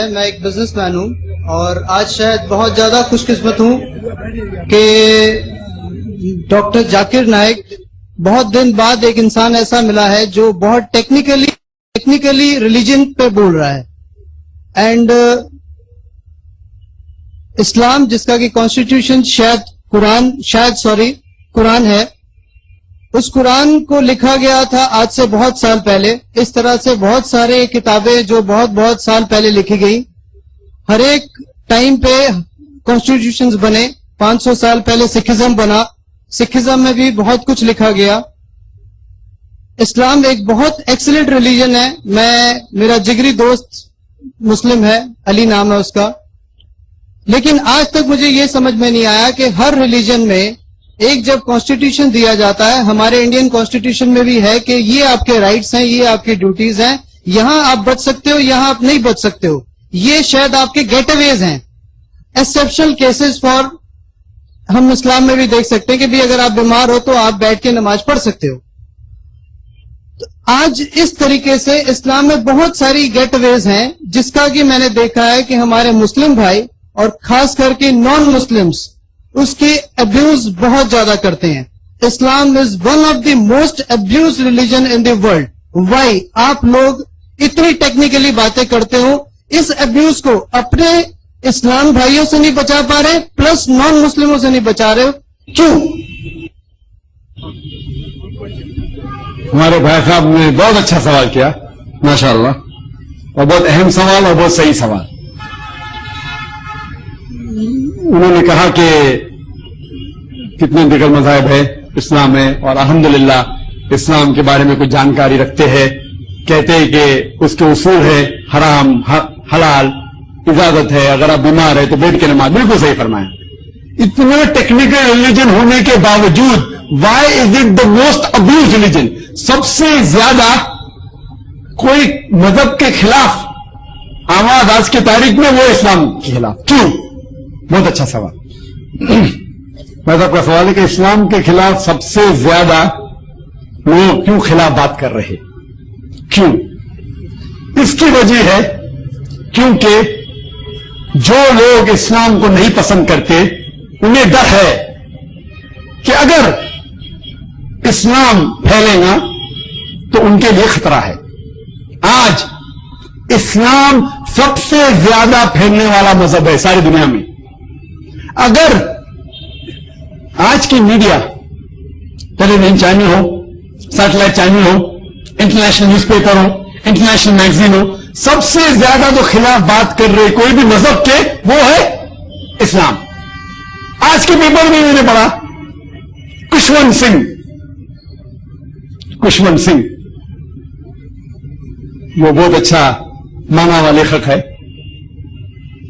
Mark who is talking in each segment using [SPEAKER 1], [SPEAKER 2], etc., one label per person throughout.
[SPEAKER 1] میں ایک business man ہوں اور آج شاید بہت زیادہ خوش قسمت ہوں کہ ڈاکٹر ذاکر نائک بہت دن بعد ایک انسان ایسا ملا ہے جو بہت ٹیکنیکلی ریلیجن پہ بول رہا ہے. اینڈ اسلام جس کا کہ کانسٹیٹیوشن قرآن ہے، اس قرآن کو لکھا گیا تھا آج سے بہت سال پہلے. اس طرح سے بہت سارے کتابیں جو بہت سال پہلے لکھی گئی، ہر ایک ٹائم پہ کانسٹیٹیوشنز بنے. 500 سال پہلے سکھزم بنا، سکھزم میں بھی بہت کچھ لکھا گیا. اسلام ایک بہت ایکسلنٹ ریلیجن ہے. میرا جگری دوست مسلم ہے، علی نام ہے اس کا. لیکن آج تک مجھے یہ سمجھ میں نہیں آیا کہ ہر ریلیجن میں ایک جب کانسٹیٹیوشن دیا جاتا ہے، ہمارے انڈین کانسٹیٹیوشن میں بھی ہے کہ یہ آپ کے رائٹس ہیں، یہ آپ کی ڈیوٹیز ہیں، یہاں آپ بچ سکتے ہو، یہاں آپ نہیں بچ سکتے ہو. یہ شاید آپ کے گیٹ اویز ہیں. ایکسیپشنل کیسز فار ہم اسلام میں بھی دیکھ سکتے ہیں کہ بھی اگر آپ بیمار ہو تو آپ بیٹھ کے نماز پڑھ سکتے ہو. تو آج اس طریقے سے اسلام میں بہت ساری گیٹ اویز ہیں جس کا کہ میں نے دیکھا ہے کہ ہمارے مسلم بھائی اور خاص کر کے نان مسلمز اس کے ابیوز بہت زیادہ کرتے ہیں. Islam is one of the most abused religion in the world. Why آپ لوگ اتنی ٹیکنیکلی باتیں کرتے ہو، اس ابیوز کو اپنے اسلام بھائیوں سے نہیں بچا پا رہے، پلس نان مسلموں سے نہیں بچا رہے ہو، کیوں؟
[SPEAKER 2] ہمارے بھائی صاحب نے بہت اچھا سوال کیا ماشاءاللہ، اور بہت اہم سوال اور بہت صحیح سوال. انہوں نے کہا کہ کتنے دیگر مذاہب ہے اسلام میں، اور الحمدللہ اسلام کے بارے میں کچھ جانکاری رکھتے ہیں. کہتے ہیں کہ اس کے اصول ہے حرام حلال، اجازت ہے، اگر آپ بیمار ہے تو بیٹھ کے نماز. بالکل صحیح فرمایا. اتنا ٹیکنیکل ریلیجن ہونے کے باوجود why is it the most abused religion? سب سے زیادہ کوئی مذہب کے خلاف آواز آج کی تاریخ میں وہ اسلام کے خلاف. کیوں؟ بہت اچھا سوال. مذہب کا سوال ہے کہ اسلام کے خلاف سب سے زیادہ لوگ کیوں خلاف بات کر رہے؟ کیوں؟ اس کی وجہ ہے کیونکہ جو لوگ اسلام کو نہیں پسند کرتے انہیں ڈر ہے کہ اگر اسلام پھیلے گا تو ان کے لیے خطرہ ہے. آج اسلام سب سے زیادہ پھیلنے والا مذہب ہے ساری دنیا میں. اگر آج کی میڈیا، ٹیلی ویژن چینل ہو، سیٹلائٹ چینل ہو، انٹرنیشنل نیوز پیپر ہو، انٹرنیشنل میگزین ہو، سب سے زیادہ جو خلاف بات کر رہے کوئی بھی مذہب کے وہ ہے اسلام. آج کے پیپر میں میں نے پڑھا کشونت سنگھ وہ بہت اچھا مانا والا لیکھک ہے.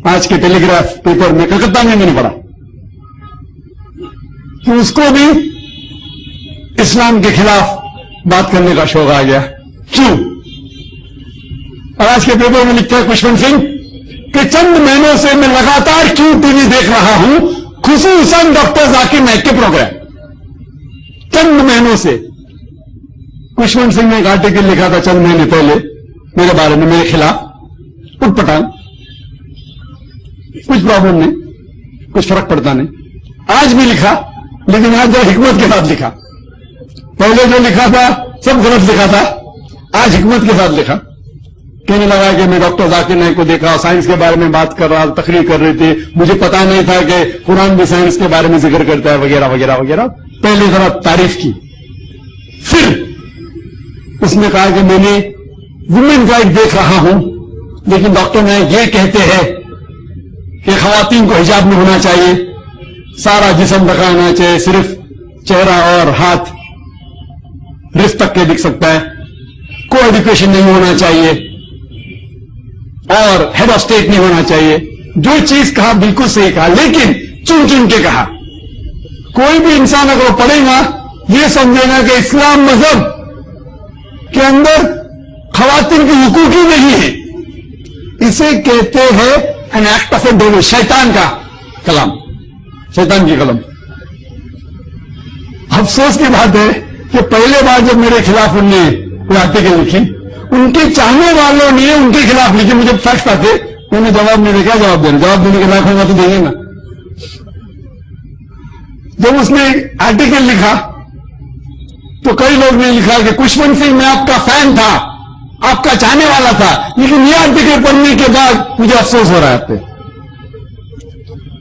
[SPEAKER 2] آج کے ٹیلی گراف پیپر میں کلکتہ میں نے پڑھا کہ اس کو بھی اسلام کے خلاف بات کرنے کا شوق آ گیا. کیوں؟ اور آج کے پیپر میں لکھتا ہے کشونت سنگھ کہ چند مہینوں سے میں لگاتار کیوں ٹی وی دیکھ رہا ہوں، خصوصاً ڈاکٹر ذاکر نائک کے پروگرام. چند مہینوں سے کشونت سنگھ نے ایک آرٹیکل لکھا تھا چند مہینے پہلے میرے بارے میں، میرے خلاف اٹھ پٹانگ. کچھ پرابلم نہیں، کچھ فرق پڑتا نہیں. آج بھی لکھا، لیکن آج جو حکمت کے ساتھ لکھا. پہلے جو لکھا تھا سب غلط لکھا تھا، آج حکمت کے ساتھ لکھا. کہنے لگا کہ میں ڈاکٹر ذاکر نائک کو دیکھا، سائنس کے بارے میں بات کر رہا، تقریر کر رہی تھی، مجھے پتا نہیں تھا کہ قرآن بھی سائنس کے بارے میں ذکر کرتا ہے وغیرہ وغیرہ وغیرہ. پہلے ذرا تعریف کی، پھر اس نے کہا کہ میں نے ویمن رائٹ دیکھ رہا ہوں، لیکن ڈاکٹر نائک یہ کہتے ہیں کہ خواتین کو حجاب نہیں ہونا چاہیے، سارا جسم دکھانا چاہیے، صرف چہرہ اور ہاتھ رس تک کے دکھ سکتا ہے، کو ایجوکیشن نہیں ہونا چاہیے، اور ہیڈ آف اسٹیٹ نہیں ہونا چاہیے. جو چیز کہا بالکل صحیح کہا، لیکن چن چن کے کہا. کوئی بھی انسان اگر وہ پڑھے گا یہ سمجھے گا کہ اسلام مذہب کے اندر خواتین کے حقوق ہی نہیں ہے. اسے کہتے ہیں an act of a devil, شیطان کا کلام، شیطان کی قلم. افسوس کی بات ہے کہ پہلے بار جب میرے خلاف انہوں نے آرٹیکل لکھی، ان کے چاہنے والوں نے ان کے خلاف لکھی، مجھے فیکٹس آتے انہوں نے جواب نہیں دیا. کیا جواب دینا؟ جواب دینے کے لائق ہوگا تو دیں گے نا. جب اس نے آرٹیکل لکھا تو کئی لوگ نے لکھا کہ خوشونت سنگھ میں آپ کا فین تھا, آپ کا چاہنے والا تھا, لیکن یہ آرٹیکل پڑھنے کے بعد مجھے افسوس ہو رہا ہے.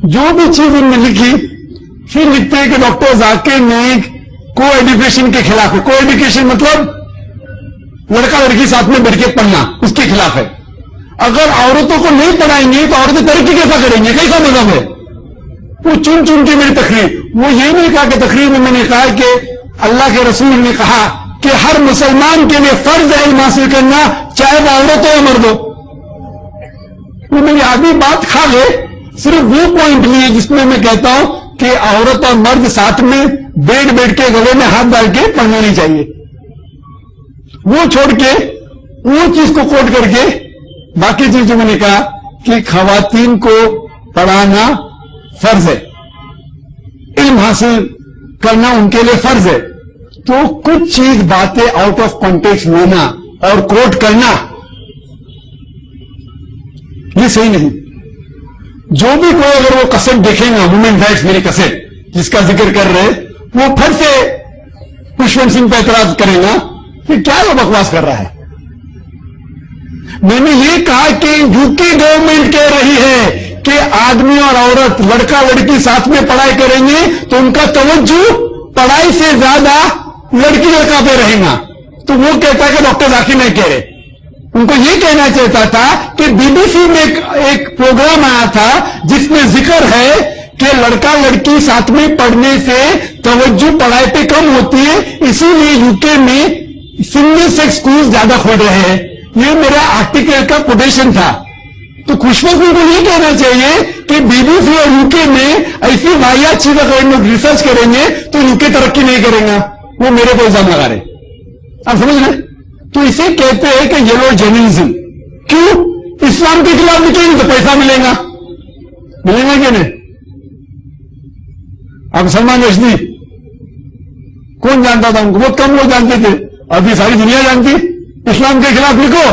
[SPEAKER 2] جو بھی چیز ان نے لکھی پھر لکھتے ہیں کہ ڈاکٹر ذاکر نائک کو ایجوکیشن کے خلاف ہے. کو ایجوکیشن مطلب لڑکا لڑکی ساتھ میں بیٹھ کے پڑھنا, اس کے خلاف ہے. اگر عورتوں کو نہیں پڑھائیں گے تو عورتیں ترقی کیسا کریں گے؟ کیسا مذہب ہے؟ وہ چن چن کے میری تقریر, وہ یہ نہیں کہا کہ تقریر میں نے کہا کہ اللہ کے رسول نے کہا کہ ہر مسلمان کے لیے فرض ہے علم حاصل کرنا, چاہے وہ عورت ہو یا مرد ہو. وہ میری آدھی بات کھا لے, صرف وہ پوائنٹ لیے جس میں میں کہتا ہوں کہ عورت اور مرد ساتھ میں بیٹھ کے گلے میں ہاتھ ڈال کے پڑھنا نہیں چاہیے. وہ چھوڑ کے وہ چیز کو کوٹ کر کے باقی چیز جو میں نے کہا کہ خواتین کو پڑھانا فرض ہے, علم حاصل کرنا ان کے لیے فرض ہے, تو کچھ چیز باتیں آؤٹ آف کانٹیکسٹ لینا اور کوٹ کرنا یہ صحیح نہیں. جو بھی کوئی اگر وہ کسٹ دیکھے گا وومن رائٹس میری کسٹ جس کا ذکر کر رہے, وہ پھر سے خوشونت سنگھ پہ اعتراض کرے گا کہ کیا وہ بکواس کر رہا ہے. میں نے یہ کہا کہ یو کے گورنمنٹ کہہ رہی ہے کہ آدمی اور عورت لڑکا لڑکی ساتھ میں پڑھائی کریں گے تو ان کا توجہ پڑھائی سے زیادہ لڑکی لڑکا پہ رہے گا. تو وہ کہتا ہے کہ ڈاکٹر ذاکر نہیں کہہ رہے, ان کو یہ کہنا چاہتا تھا کہ بی بی سی میں ایک پروگرام آیا تھا جس میں ذکر ہے کہ لڑکا لڑکی ساتھ میں پڑھنے سے توجہ پڑھائی پہ کم ہوتی ہے, اسی لیے یو کے میں سنگل سیکس اسکول زیادہ کھول رہے ہیں. یہ میرا آرٹیکل کا کوٹیشن تھا. تو خوشونت سنگھ کو یہ کہنا چاہیے کہ بی بی سی اور یو کے میں ایسی واحد چیز اگر لوگ ریسرچ کریں گے تو یو کے ترقی نہیں کریں گا. وہ میرے کو الزام لگا رہے, آپ سمجھ رہے؟ تو اسے کہتے ہیں کہ یلو جرنلزم. کیوں؟ اسلام کے خلاف لکھیں گے تو پیسہ ملے گا کہ نہیں؟ اب سلمان رشدی کون جانتا تھا ان کو؟ بہت کم لوگ جانتے تھے, ابھی ساری دنیا جانتی. اسلام کے خلاف لکھو.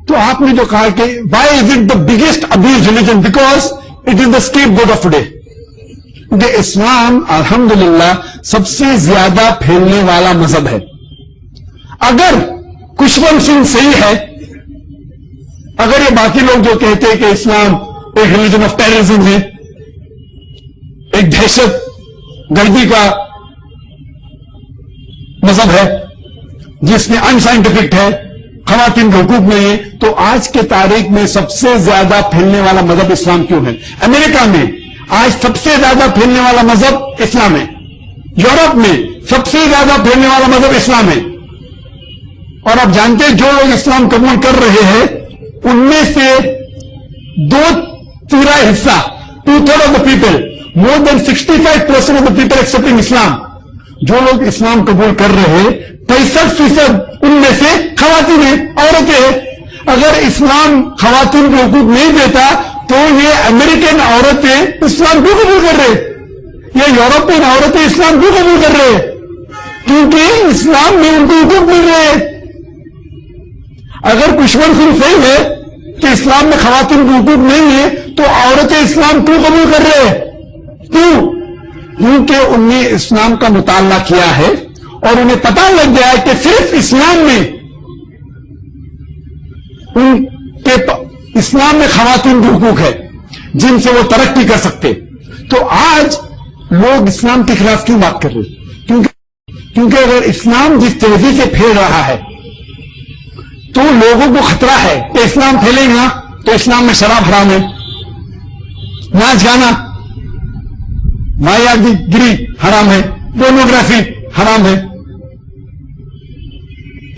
[SPEAKER 2] تو آپ نے جو کہا کہ why is it the biggest abuse religion? Because it is the scapegoat of today. کہ اسلام الحمدللہ سب سے زیادہ پھیلنے والا مذہب ہے. اگر خوشونت سنگھ صحیح ہے, اگر یہ باقی لوگ جو کہتے ہیں کہ اسلام ایک ریلیجن آف ٹیررزم ہے, ایک دہشت گردی کا مذہب ہے جس میں انسائنٹیفک ہے, خواتین کے حقوق نہیں ہے, تو آج کے تاریخ میں سب سے زیادہ پھیلنے والا مذہب اسلام کیوں ہے؟ امریکہ میں آج سب سے زیادہ پھیلنے والا مذہب اسلام ہے. یورپ میں سب سے زیادہ پھیلنے والا مذہب اسلام ہے. اور آپ جانتے ہیں جو لوگ اسلام قبول کر رہے ہیں ان میں سے 2/3 حصہ, 2/3 of the people, more than 65% of the people excepting Islam, جو لوگ اسلام قبول کر رہے ہیں 65% ان میں سے خواتین ہیں, عورتیں ہیں. اگر اسلام خواتین کو حقوق نہیں دیتا تو یہ امریکن عورتیں اسلام کیوں قبول کر رہے, یہ یورپین عورتیں اسلام کیوں قبول کر رہے؟ کیونکہ اسلام میں ان کو حقوق مل رہے ہیں. اگر خوشونت سنگھ صحیح ہے کہ اسلام میں خواتین کو حقوق نہیں ہے تو عورتیں اسلام کیوں قبول کر رہے ہیں؟ کیوں؟ کیونکہ انہوں نے اسلام کا مطالعہ کیا ہے اور انہیں پتہ لگ گیا ہے کہ صرف اسلام میں اسلام میں خواتین کے حقوق ہے جن سے وہ ترقی کر سکتے. تو آج لوگ اسلام کے خلاف کیوں بات کر رہے ہیں؟ کیونکہ اگر اسلام جس تیزی سے پھیل رہا ہے تو لوگوں کو خطرہ ہے کہ اسلام پھیلے گا تو اسلام میں شراب حرام ہے, ناچ گانا مایاگی گری حرام ہے, پورنوگرافی حرام ہے,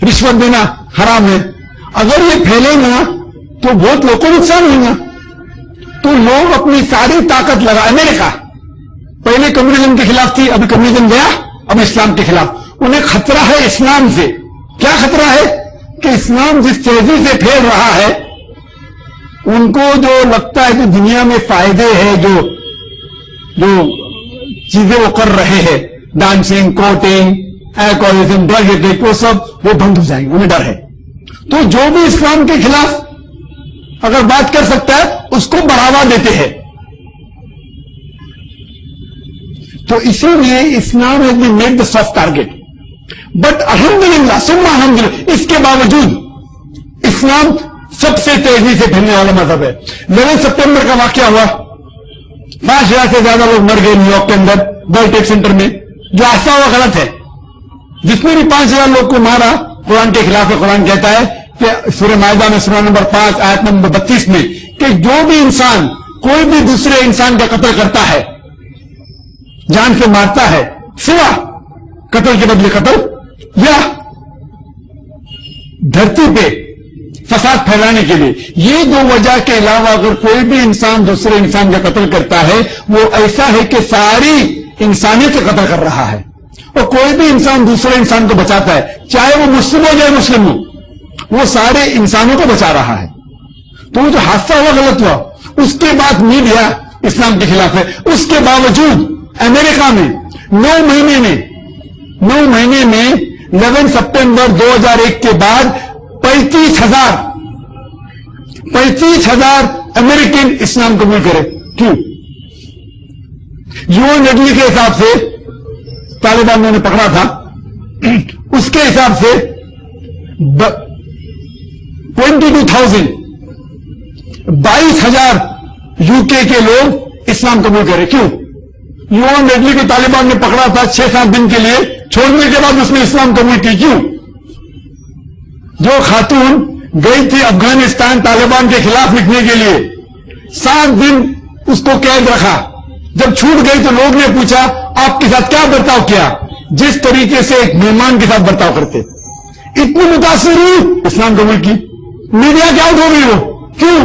[SPEAKER 2] رشوت دینا حرام ہے. اگر یہ پھیلے گا تو بہت لوگوں کو نقصان ہوگا. تو لوگ اپنی ساری طاقت لگا, امریکہ پہلے کمیونزم کے خلاف تھی, ابھی کمیونزم گیا, اب اسلام کے خلاف. انہیں خطرہ ہے اسلام سے. کیا خطرہ ہے؟ کہ اسلام جس تیزی سے پھیل رہا ہے ان کو جو لگتا ہے کہ دنیا میں فائدے ہیں, جو چیزیں وہ کر رہے ہیں, ڈانسنگ, کوٹنگ, الکوہولزم, ڈرگ ایڈکٹ, وہ سب وہ بند ہو جائیں گے, انہیں ڈر ہے. تو جو بھی اسلام کے خلاف اگر بات کر سکتا ہے اس کو بڑھاوا دیتے ہیں. تو اسی لیے Islam has been made the soft target. But الحمدللہ ثم الحمدللہ اس کے باوجود اسلام سب سے تیزی سے پھیلنے والا مذہب ہے. 11 سپٹمبر کا واقعہ ہوا, 5,000 سے زیادہ لوگ مر گئے نیو یارک کے اندر ورلڈ ٹریڈ سینٹر میں. جو ایسا ہوا غلط ہے. جس نے بھی 5,000 لوگ کو مارا قرآن کے خلاف ہے. قرآن کہتا ہے کہ سورہ مائدہ میں سورہ نمبر 5 آیت نمبر 32 میں کہ جو بھی انسان کوئی بھی دوسرے انسان کا قتل کرتا ہے, جان سے مارتا ہے, سوا قتل کے بدلے قتل یا دھرتی پہ فساد پھیلانے کے لیے, یہ دو وجہ کے علاوہ اگر کوئی بھی انسان دوسرے انسان کا قتل کرتا ہے وہ ایسا ہے کہ ساری انسانیت کا قتل کر رہا ہے. اور کوئی بھی انسان دوسرے انسان کو بچاتا ہے, چاہے وہ مسلم ہو یا مسلم ہو, وہ سارے انسانوں کو بچا رہا ہے. تو وہ جو حادثہ ہوا غلط ہوا. اس کے بعد میڈیا اسلام کے خلاف ہے. اس کے باوجود امریکہ میں 9 مہینے میں 11 سپٹمبر 2001 کے بعد 35,000 امریکن اسلام قبول کرے. کیوں؟ یون ریڈلی کے حساب سے طالبان نے پکڑا تھا, اس کے حساب سے 22,000 یو کے لوگ اسلام قبول کرے. کیوں؟ یون ریڈلی کو طالبان نے پکڑا تھا 6-7 دن کے لیے, چھوڑنے کے بعد اس نے اسلام قبول کی. کیوں؟ جو خاتون گئی تھی افغانستان طالبان کے خلاف لکھنے کے لیے, 7 دن اس کو قید رکھا. جب چھوٹ گئی تو لوگ نے پوچھا آپ کے ساتھ کیا برتاؤ کیا؟ جس طریقے سے ایک مہمان کے ساتھ برتاؤ کرتے. اتنی متاثر ہوئی, اسلام قبول کی. میڈیا کیا اٹھ ہو گئی وہ. کیوں؟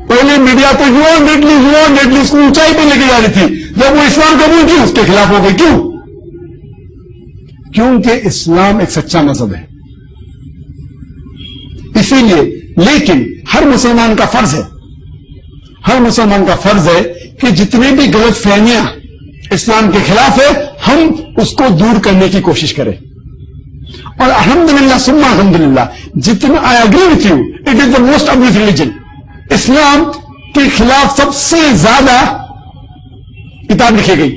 [SPEAKER 2] پہلے میڈیا تو یون ریڈلی اس کو اونچائی پہ لے کے جا رہی تھی. جب وہ اسلام قبول کی اس کے خلاف ہو گئی. کیوں؟ کیونکہ اسلام ایک سچا مذہب ہے. اسی لیے لیکن ہر مسلمان کا فرض ہے کہ جتنے بھی غلط فہمیاں اسلام کے خلاف ہے ہم اس کو دور کرنے کی کوشش کریں. اور الحمدللہ ثم الحمدللہ جتنا I agree with you, it is the most abused religion. اسلام کے خلاف سب سے زیادہ کتاب لکھی گئی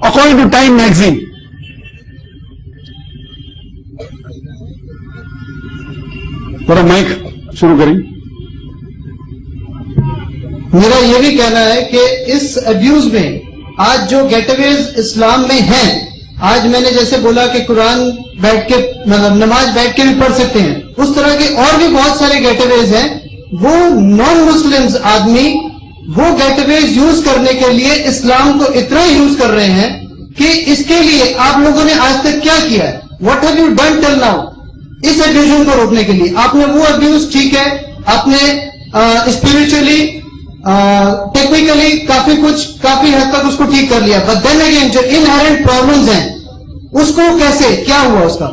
[SPEAKER 2] اکارڈنگ ٹو ٹائم میگزین. تھوڑا مائک شروع کریں.
[SPEAKER 1] میرا یہ بھی کہنا ہے کہ اس ابیوز میں آج جو گیٹ اویز اسلام میں ہیں, آج میں نے جیسے بولا کہ قرآن بیٹھ کے نماز بیٹھ کے بھی پڑھ سکتے ہیں, اس طرح کے اور بھی بہت سارے گیٹ اویز ہیں. وہ نان مسلمز آدمی وہ گیٹ اویز یوز کرنے کے لیے اسلام کو اتنا یوز کر رہے ہیں کہ اس کے لیے آپ لوگوں نے آج تک کیا کیا ہے؟ What have you done till now? اس ابیوژن کو روکنے کے لیے آپ نے وہ ابیوز, ٹھیک ہے, آپ نے اسپرچولی ٹیکنیکلی کافی حد تک اس کو ٹھیک کر لیا, بٹ دین اگین جو انہیرنٹ پرابلمز ہیں اس کو کیسے, کیا ہوا اس کا؟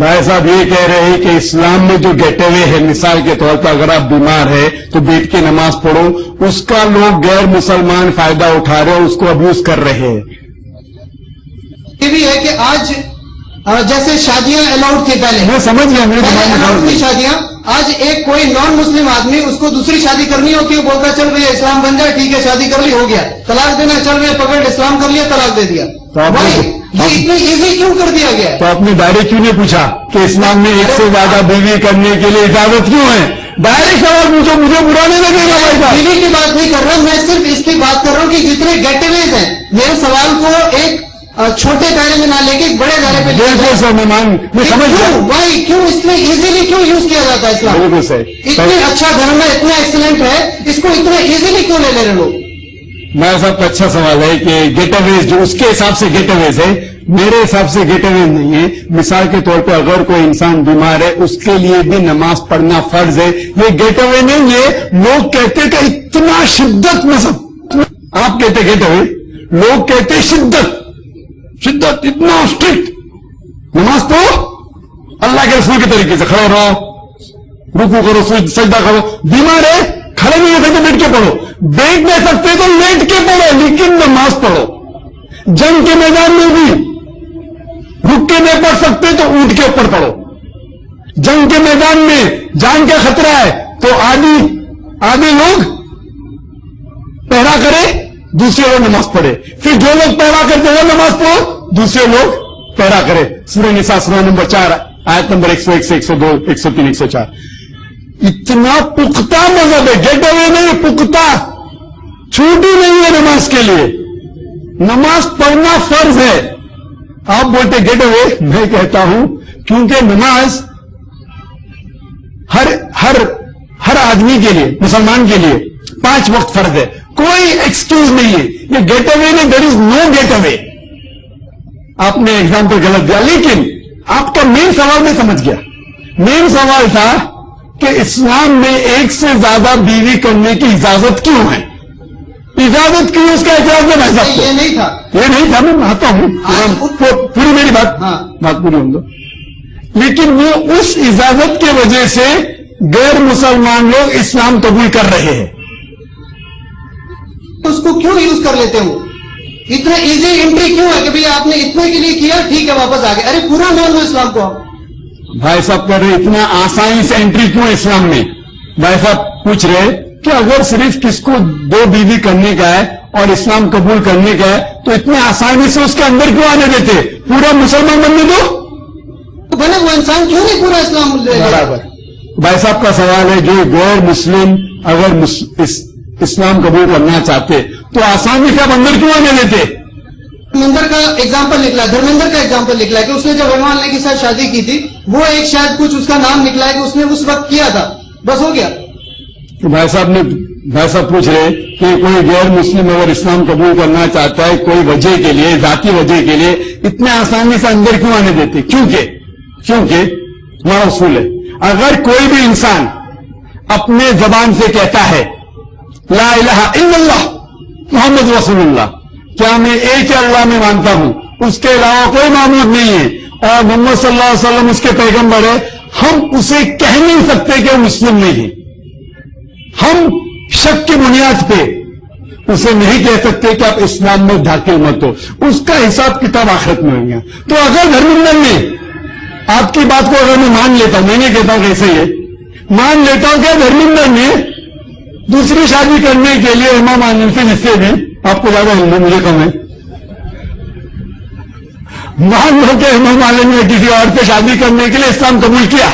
[SPEAKER 2] بھائی صاحب یہ کہہ رہے ہیں کہ اسلام میں جو گیٹ اوے ہے, مثال کے طور پر اگر آپ بیمار ہے تو بیٹھ کے نماز پڑھو, اس کا لوگ غیر مسلمان فائدہ اٹھا رہے ہیں, اس کو ابیوز کر رہے ہیں.
[SPEAKER 1] یہ بھی ہے کہ آج جیسے شادیاں الاؤڈ تھی پہلے,
[SPEAKER 2] میں سمجھ گیا,
[SPEAKER 1] الاؤڈ تھی شادیاں, آج ایک کوئی نان مسلم آدمی اس کو دوسری شادی کرنی ہوتی ہے, بولتا چل بھائی اسلام بن جائے, ٹھیک ہے شادی کر لی, ہو گیا. طلاق دینا چل رہے پکڑ اسلام کر لیا, طلاق دے دیا. یہ اتنی ایزی کیوں کر دیا گیا؟
[SPEAKER 2] تو آپ نے ڈائریکٹ کیوں نہیں پوچھا کہ اسلام میں ایک سے زیادہ بیوی کرنے کے لیے اجازت کیوں ہے؟ ڈائریکٹ سوال پوچھو, مجھے برا نہیں لگے گا بھائی صاحب.
[SPEAKER 1] بیوی کی بات نہیں کر رہا, میں صرف اس کی بات کر رہا ہوں کہ جتنے گیٹ اویز ہیں, میرے سوال کو ایک چھوٹے دائرے میں نہ لے کے بڑے دائرے پہ
[SPEAKER 2] بالکل سر, میں سمجھ گیا
[SPEAKER 1] بھائی کیوں اتنے ایزیلی کیوں یوز کیا جاتا ہے اسلام؟
[SPEAKER 2] بالکل سر,
[SPEAKER 1] اتنا اچھا دھرم ہے, اتنا ایکسلنٹ ہے, اس کو اتنا ایزیلی کیوں لے رہے لوگ؟
[SPEAKER 2] میرا سب اچھا سوال ہے کہ گیٹ اویز جو اس کے حساب سے گیٹ اویز ہے, میرے حساب سے گیٹ اویز نہیں ہے. مثال کے طور پہ اگر کوئی انسان بیمار ہے اس کے لیے بھی نماز پڑھنا فرض ہے, یہ گیٹ اوے نہیں ہے. لوگ کہتے کہ اتنا شدت مذہب, آپ کہتے گیٹ اوے, لوگ کہتے شدت اتنا اسٹرکٹ. نماز پڑھو اللہ کے رسول کے طریقے سے, کھڑے رہو, رکوع کرو, سجدہ کرو. بیمار ہے کھڑے نہیں ہوتے تو بیٹھ کے پڑھو, بیٹھ نہیں سکتے تو لیٹ کے پڑھو, لیکن نماز پڑھو. جنگ کے میدان میں بھی رک کے نہیں پڑھ سکتے تو اونٹ کے اوپر پڑھو. جنگ کے میدان میں جان کا خطرہ ہے تو آدھی آدھے لوگ پہرا کرے, دوسرے لوگ نماز پڑھے, پھر جو لوگ پہرا کرتے وہ نماز پڑھو, دوسرے لوگ پہرا کرے. سورہ نساء سورہ نمبر 4 آیت نمبر 101 سے 102 103 104. اتنا پختہ مذہب ہے, گیٹ اوے نہیں, پختہ, چھوٹی نہیں ہے نماز کے لیے. نماز پڑھنا فرض ہے. آپ بولتے گیٹ اوے, میں کہتا ہوں کیونکہ نماز ہر آدمی کے لیے, مسلمان کے لیے 5 وقت فرض ہے. کوئی ایکسکیوز نہیں ہے. یہ گیٹ اوے نہیں, دیر از نو گیٹ اوے. آپ نے ایگزامپل غلط دیا, لیکن آپ کا مین سوال میں سمجھ گیا. مین سوال تھا کہ اسلام میں ایک سے زیادہ بیوی کرنے کی اجازت کیوں ہے, اجازت کیوں, اس کا اعتراض میں بھائی صاحب
[SPEAKER 1] یہ نہیں تھا,
[SPEAKER 2] یہ نہیں تھا. میں آتا ہوں, پوری میری بات پوری ہوں گا. لیکن وہ اس اجازت کی وجہ سے غیر مسلمان لوگ اسلام قبول کر رہے ہیں.
[SPEAKER 1] اس کو کیوں یوز کر لیتے ہو؟ اتنا ایزی انٹری کیوں ہے کہ بھئی آپ نے اتنے کے لیے کیا, ٹھیک ہے واپس آ گئے. ارے پورا مان لو اسلام کو.
[SPEAKER 2] بھائی صاحب کہہ رہے اتنا آسانی سے انٹری کیوں اسلام میں. بھائی صاحب پوچھ رہے کہ اگر صرف کس کو 2 بیوی کرنے کا ہے اور اسلام قبول کرنے کا ہے تو اتنے آسانی سے اس کے اندر کیوں آنے دیتے, پورا مسلمان بننے دو.
[SPEAKER 1] تو بنے وہ انسان کیوں نہیں پورا اسلام لے گا؟
[SPEAKER 2] برابر. بھائی صاحب کا سوال ہے جو غیر مسلم اگر اسلام قبول کرنا چاہتے تو آسانی سے آپ اندر کیوں آنے دیتے.
[SPEAKER 1] دھرمیندر کا ایگزامپل نکلا, دھرمیندر کا ایگزامپل نکلا کہ اس نے جب ہیما مالنی کے ساتھ شادی کی تھی, وہ ایک شاید کچھ اس کا نام نکلا ہے کہ اس نے اس وقت کیا تھا, بس ہو گیا.
[SPEAKER 2] بھائی صاحب پوچھ رہے کہ کوئی غیر مسلم اگر اسلام قبول کرنا چاہتا ہے کوئی وجہ کے لیے, ذاتی وجہ کے لیے, اتنے آسانی سے اندر کیوں آنے دیتے. کیونکہ ہمارا اصول ہے اگر کوئی بھی انسان اپنے زبان سے کہتا ہے لا الہ الا اللہ محمد رسول اللہ, کیا میں ایک اللہ میں مانتا ہوں, اس کے علاوہ کوئی معبود نہیں ہے, اور محمد صلی اللہ علیہ وسلم اس کے پیغمبر ہے, ہم اسے کہہ نہیں سکتے کہ وہ مسلم نہیں ہے. ہم شک کی بنیاد پہ اسے نہیں کہہ سکتے کہ آپ اسلام میں داخل مت ہو. اس کا حساب کتاب آخرت میں ہو گیا. تو اگر دھرمیندر نے آپ کی بات کو اگر میں مان لیتا ہوں, میں نہیں کہتا ہوں کیسے ہے, مان لیتا ہوں کہ دھرمیندر نے دوسری شادی کرنے کے لیے ہیما مالنی سے رشتے بھی, آپ کو زیادہ علم ہے مجھے کم ہے, مان لو کہ ہیما مالنی نے کسی اور سے شادی کرنے کے لیے اسلام قبول کیا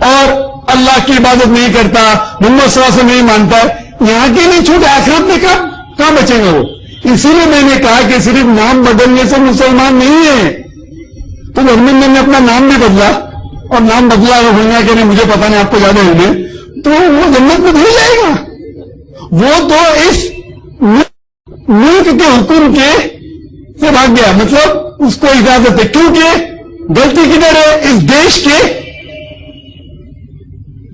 [SPEAKER 2] اور اللہ کی عبادت نہیں کرتا, محمد صلی اللہ علیہ وسلم نہیں مانتا, یہاں کی نہیں چھوٹے آخرت میں کہاں بچے گا وہ. اسی لیے میں نے کہا کہ صرف نام بدلنے سے مسلمان نہیں ہے. تو دھرمیندر نے اپنا نام بھی بدلا, اور نام بدلا اگر ہونا کہ نہیں مجھے پتا نہیں, آپ کو زیادہ علم ہے, تو وہ جنت میں نہیں جائے گا. وہ تو اس ملک کے حکم کے سے بھاگ گیا, مطلب اس کو اجازت ہے. کیونکہ غلطی کدھر ہے, اس دیش کے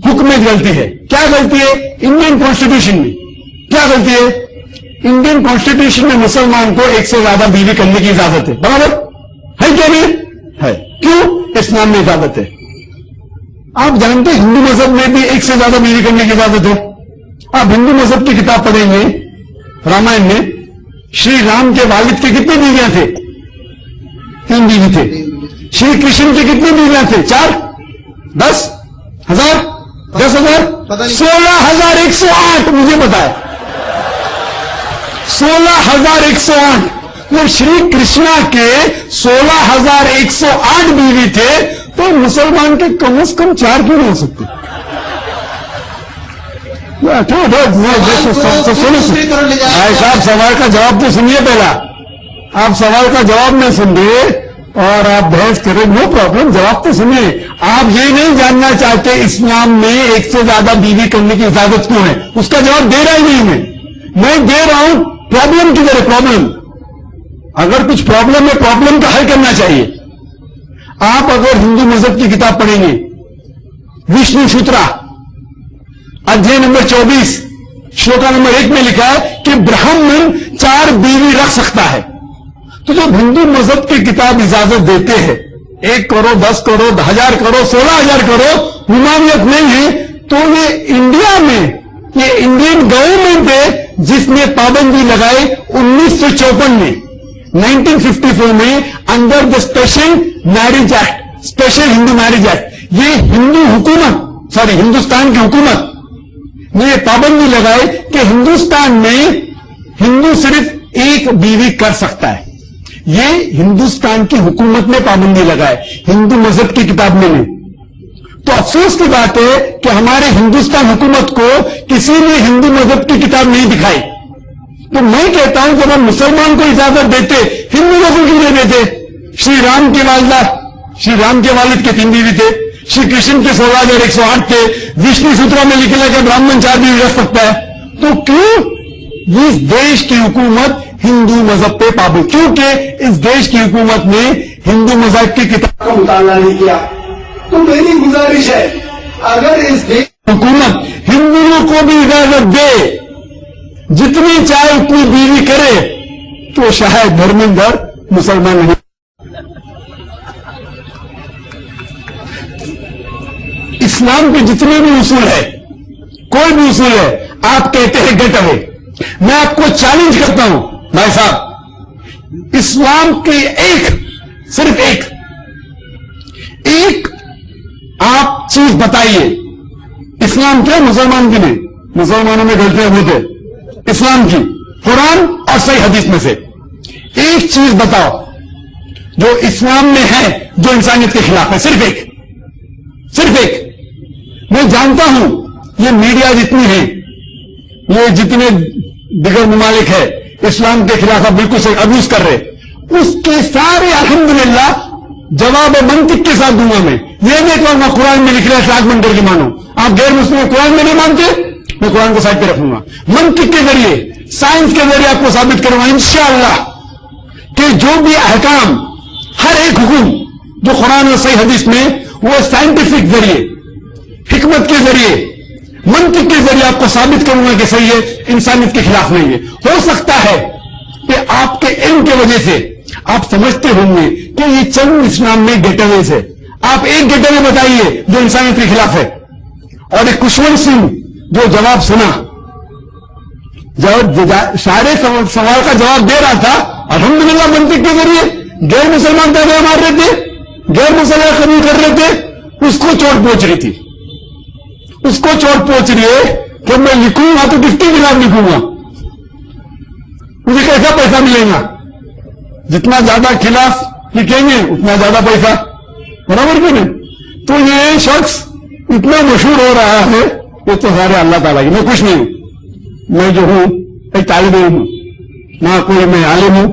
[SPEAKER 2] حکم میں غلطی ہے. کیا غلطی ہے انڈین کانسٹیٹیوشن میں, کیا غلطی ہے انڈین کانسٹیٹیوشن میں مسلمان کو 1 سے زیادہ بیوی کرنے کی اجازت ہے, برابر ہے کیا نہیں ہے. کیوں اسلام میں اجازت ہے. آپ جانتے ہیں ہندو مذہب میں بھی 1 سے زیادہ بیوی کرنے کی اجازت ہے. آپ ہندو مذہب کی کتاب پڑھیں گے, رامائن میں شری رام کے والد کے کتنی بیویاں تھے, 3 بیوی تھے. شری کرشن کے کتنی بیویاں تھے, 4, 10 ہزار, 10,000, 16,108. مجھے بتایا 16,108. وہ شری کرشنا کے 16,108 بیوی تھے, تو مسلمان کے کم از کم 4 کیوں نہیں ہو سکتے. بھائی صاحب سوال کا جواب تو سنیے, پہلا آپ سوال کا جواب میں سن رہے اور آپ بحث کریں, نو پرابلم, جواب تو سنیے. آپ یہ نہیں جاننا چاہتے اسلام میں 1 سے زیادہ بیوی کرنے کی اجازت کیوں ہے, اس کا جواب دے رہا ہی نہیں میں دے رہا ہوں. پرابلم کدھر ہے, پرابلم اگر کچھ پرابلم ہے, پرابلم کا حل کرنا چاہیے. آپ اگر ہندو مذہب کی کتاب پڑھیں گے, وشنو سوترا ادھیائے نمبر 24 شلوکا نمبر 1 میں لکھا ہے کہ برہمن 4 بیوی رکھ سکتا ہے. تو جب ہندو مذہب کی کتاب اجازت دیتے ہیں 1 کروڑ 10 کروڑ 1000 کروڑ 16,000 کروڑ ممانعت نہیں ہے, تو یہ انڈیا میں یہ انڈین گورنمنٹ ہے جس نے پابندی لگائی 1954 میں 1954 میں under the special marriage act, special Hindu marriage act. یہ ہندوستان کی حکومت نے یہ پابندی لگائی کہ ہندوستان میں ہندو صرف ایک بیوی کر سکتا ہے. یہ ہندوستان کی حکومت نے پابندی لگائے, ہندو مذہب کی کتاب میں نہیں. تو افسوس کی بات ہے کہ ہمارے ہندوستان حکومت کو کسی نے ہندو مذہب کی کتاب نہیں دکھائی. تو میں کہتا ہوں جب ہم مسلمان کو اجازت دیتے, ہندو مذہب کی نہیں دیتے. شری رام کی والدہ, شری رام کے والد کے 3 بیوی تھے, شری کرشن کے 16,108 تھے, وشنو سوترا میں لکھا ہے کہ برہمن 4 بیوی رکھ سکتا ہے. تو کیوں اس دیش کی حکومت ہندو مذہب پہ پابند؟ کیونکہ اس دیش کی حکومت نے ہندو مذہب کی کتاب کا مطالعہ نہیں کیا. تو میری گزارش ہے اگر اس دیش کی حکومت ہندوؤں کو بھی اجازت دے, جتنی چاہے اتنی بیوی کرے, تو شاید دھرمندر مسلمان نہیں. اسلام کے جتنے بھی اصول ہے, کوئی بھی اصول ہے, آپ کہتے ہیں گیٹ اوے. میں آپ کو چیلنج کرتا ہوں بھائی صاحب, اسلام کی صرف ایک آپ چیز بتائیے. اسلام کیا مسلمان کی نہیں, مسلمانوں میں غلطیاں ہوتے, اسلام کی قرآن اور صحیح حدیث میں سے ایک چیز بتاؤ جو اسلام میں ہے جو انسانیت کے خلاف ہے. صرف ایک. میں جانتا ہوں یہ میڈیا جتنی ہے, یہ جتنے دیگر ممالک ہے, اسلام کے خلاف آپ بالکل صحیح ابیوز کر رہے, اس کے سارے الحمدللہ جواب منطق کے ساتھ دوں گا. میں یہ نہیں کہوں گا قرآن میں لکھ رہا ہے فلاگ منڈر کی مانو. آپ غیر مسلم قرآن میں نہیں مانتے, میں قرآن کو سائڈ پہ رکھوں گا. منطق کے ذریعے, سائنس کے ذریعے آپ کو ثابت کروں گا انشاءاللہ کہ جو بھی احکام, ہر ایک حکم جو قرآن اور صحیح حدیث میں, وہ سائنٹیفک ذریعے, حکمت کے ذریعے, منطق کے ذریعے آپ کو ثابت کروں گا کہ صحیح ہے, انسانیت کے خلاف نہیں ہے. ہو سکتا ہے کہ آپ کے علم کی وجہ سے آپ سمجھتے ہوں گے کہ یہ چند اسلام میں گیٹ اویز ہے. آپ ایک گیٹ اوے بتائیے جو انسانیت کے خلاف ہے. اور ایک کشور سنگھ جو جواب سنا, جب سارے سوال کا جواب دے رہا تھا, الحمدللہ منطق کے ذریعے غیر مسلمان پیدا مار رہے تھے, غیر مسلمان قبول کر رہے تھے, اس کو چوٹ پہنچ رہی تھی. اس کو چوٹ پہنچ رہی ہے کہ میں لکھوں گا تو کس کے خلاف لکھوں گا, مجھے کیسا پیسہ ملے گا. جتنا زیادہ خلاف لکھیں گے اتنا زیادہ پیسہ, برابر کیوں نہیں. تو یہ شخص اتنا مشہور ہو رہا ہے, یہ تو سارے اللہ تعالیٰ کی. میں کچھ نہیں ہوں, میں جو ہوں ایک طالب علم ہوں, نہ کوئی میں عالم ہوں,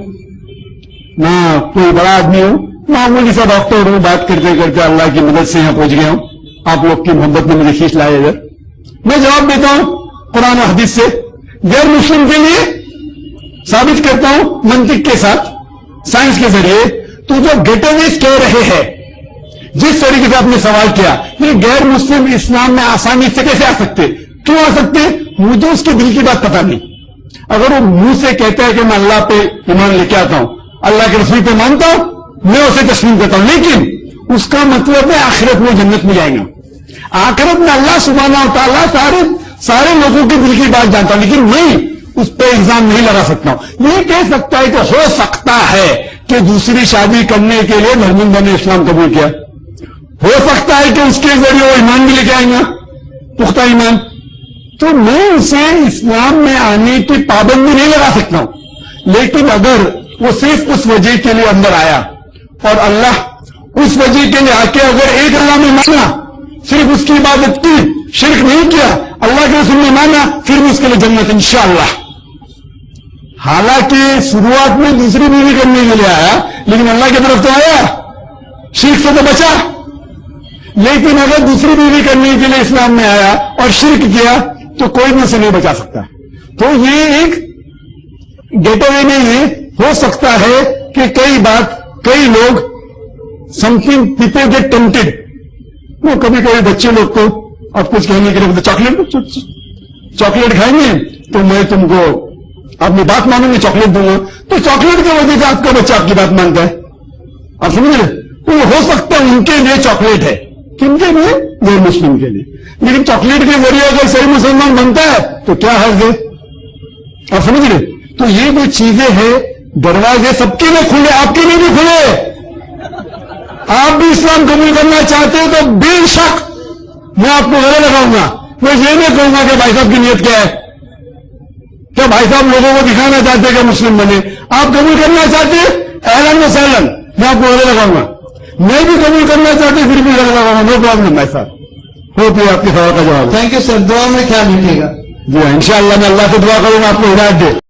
[SPEAKER 2] نہ کوئی بڑا آدمی ہوں, معمولی سا ڈاکٹر ہوں. بات کرتے کرتے اللہ کی مدد سے یہاں پہنچ گیا ہوں. آپ لوگ کی محبت میں مجھے کھینچ لائے ادھر. میں جواب دیتا ہوں قرآن و حدیث سے, غیر مسلم کے لیے ثابت کرتا ہوں منطق کے ساتھ, سائنس کے ذریعے. تو جو گیٹ اویز کہہ رہے ہیں, جس طریقے سے آپ نے سوال کیا, یہ غیر مسلم اسلام میں آسانی سے کیسے آ سکتے, کیوں آ سکتے, مجھے اس کے دل کی بات پتا نہیں. اگر وہ منہ سے کہتا ہے کہ میں اللہ پہ ایمان لے کے آتا ہوں, اللہ کے رسول پہ مانتا ہوں, میں اسے تسلیم کرتا ہوں, لیکن اس کا مطلب ہے آخرت میں جنت میں جائیں گا. آخرت میں اللہ سبحانہ و تعالیٰ سارے لوگوں کے دل کی بات جانتا ہوں, لیکن میں اس پہ الزام نہیں لگا سکتا ہوں. یہ کہہ سکتا ہے کہ ہو سکتا ہے کہ دوسری شادی کرنے کے لیے دھرمندر نے اسلام قبول کیا, ہو سکتا ہے کہ اس کے ذریعے وہ ایمان بھی لے کے آئیں گا, پختہ ایمان. تو میں اسے اسلام میں آنے کی پابندی نہیں لگا سکتا ہوں. لیکن اگر وہ صرف اس وجہ کے لیے اندر آیا, اور اللہ اس وجہ کے لیے آ کے اگر ایک اللہ میں مانا, صرف اس کی عبادت کی, شرک نہیں کیا, اللہ کے رسول نے مانا, پھر اس کے لیے جنت انشاءاللہ. حالانکہ شروعات میں دوسری بیوی کرنے کے لیے آیا, لیکن اللہ کی طرف تو آیا, شرک سے تو بچا. لیکن اگر دوسری بیوی کرنے کے لیے اسلام میں آیا اور شرک کیا تو کوئی بھی اسے نہیں بچا سکتا. تو یہ ایک گیٹ اوے نہیں ہے. ہو سکتا ہے کہ کئی لوگ سم تھنگ پیپل گیٹ ٹیمپٹڈ. وہ کبھی بچے لوگ کو اب کچھ کہنے کے لیے چاکلیٹ کھائیں گے تو میں تم کو اپنی بات مانوں گے, چاکلیٹ دوں گا, تو چاکلیٹ کی وجہ سے آپ کا بچہ آپ کی بات مانتا ہے. آپ سمجھ رہے, تو ہو سکتا ہے ان کے لیے چاکلیٹ ہے, کن کے لیے, غیر مسلم کے لیے. لیکن چاکلیٹ کے ذریعے اگر صحیح مسلمان بنتا ہے تو کیا حرض ہے, آپ سمجھ رہے. تو یہ جو چیزیں ہیں, دروازے سب کے لیے کھلے, آپ کے لیے بھی کھلے. آپ بھی اسلام قبول کرنا چاہتے ہیں تو بے شک میں آپ کو گلے لگاؤں گا, میں یہ نہیں کہوں گا کہ بھائی صاحب کی نیت کیا ہے. کیا بھائی صاحب لوگوں کو دکھانا چاہتے ہیں کہ مسلم بنے؟ آپ قبول کرنا چاہتے ہیں اہلاً و سہلاً، میں آپ کو گلے لگاؤں گا. میں بھی قبول کرنا چاہتے پھر بھی گلے لگاؤں گا، نو پرابلم بھائی صاحب. ہوتی ہے آپ کے سوال کا جواب.
[SPEAKER 1] تھینک یو سر، دعا میں خیال رکھیے گا.
[SPEAKER 2] جی ہاں، انشاءاللہ میں اللہ سے دعا کروں گا آپ کو ہدایت دے.